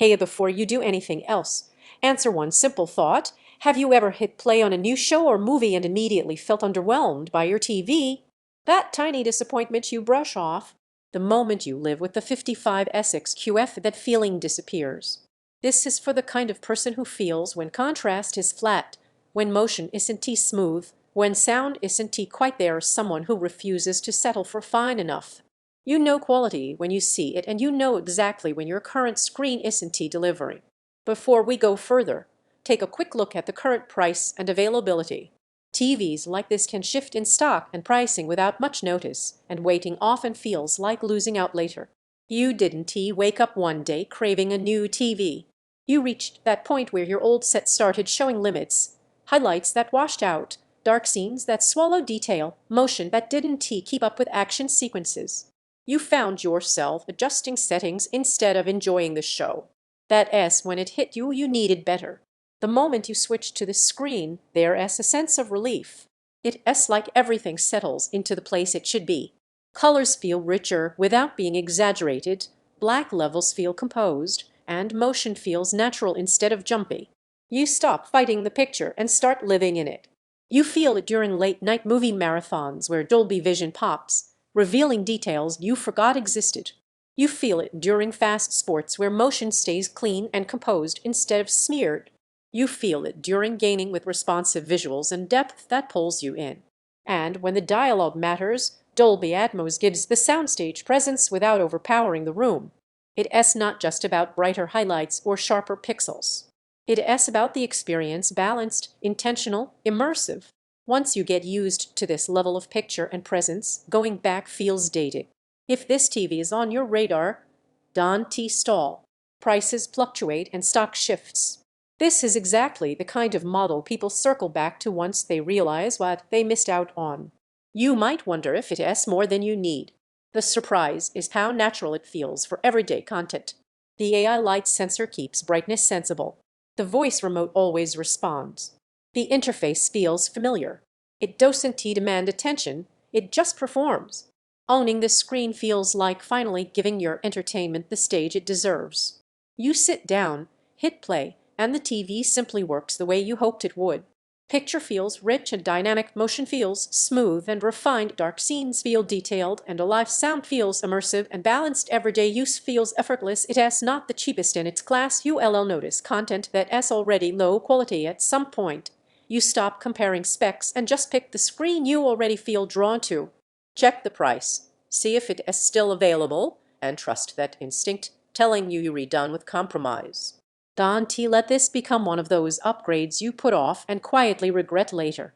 Hey, before you do anything else, answer one simple thought. Have you ever hit play on a new show or movie and immediately felt underwhelmed by your TV? That tiny disappointment you brush off. The moment you live with the 55SX that feeling disappears. This is for the kind of person who feels when contrast is flat, when motion isn't smooth, when sound isn't quite there, someone who refuses to settle for fine enough. You know quality when you see it, and you know exactly when your current screen isn't delivering. Before we go further, take a quick look at the current price and availability. TVs like this can shift in stock and pricing without much notice, and waiting often feels like losing out later. You didn't wake up one day craving a new TV. You reached that point where your old set started showing limits, highlights that washed out, dark scenes that swallowed detail, motion that didn't keep up with action sequences. You found yourself adjusting settings instead of enjoying the show. That S, when it hit you, you needed better. The moment you switched to the screen, there's a sense of relief. It's like everything settles into the place it should be. Colors feel richer without being exaggerated, black levels feel composed, and motion feels natural instead of jumpy. You stop fighting the picture and start living in it. You feel it during late-night movie marathons where Dolby Vision pops, revealing details you forgot existed. You feel it during fast sports where motion stays clean and composed instead of smeared. You feel it during gaming with responsive visuals and depth that pulls you in. And when the dialogue matters, Dolby Atmos gives the soundstage presence without overpowering the room. It's not just about brighter highlights or sharper pixels. It's about the experience, balanced, intentional, immersive. Once you get used to this level of picture and presence, going back feels dated. If this TV is on your radar, don't stall. Prices fluctuate and stock shifts. This is exactly the kind of model people circle back to once they realize what they missed out on. You might wonder if it's more than you need. The surprise is how natural it feels for everyday content. The AI light sensor keeps brightness sensible. The voice remote always responds. The interface feels familiar. It doesn't demand attention, it just performs. Owning this screen feels like finally giving your entertainment the stage it deserves. You sit down, hit play, and the TV simply works the way you hoped it would. Picture feels rich and dynamic, motion feels smooth and refined, dark scenes feel detailed and alive, sound feels immersive, and balanced everyday use feels effortless. It's not the cheapest in its class. You'll notice content that's already low quality at some point. You stop comparing specs and just pick the screen you already feel drawn to. Check the price, see if it is still available, and trust that instinct telling you're done with compromise. Don't let this become one of those upgrades you put off and quietly regret later.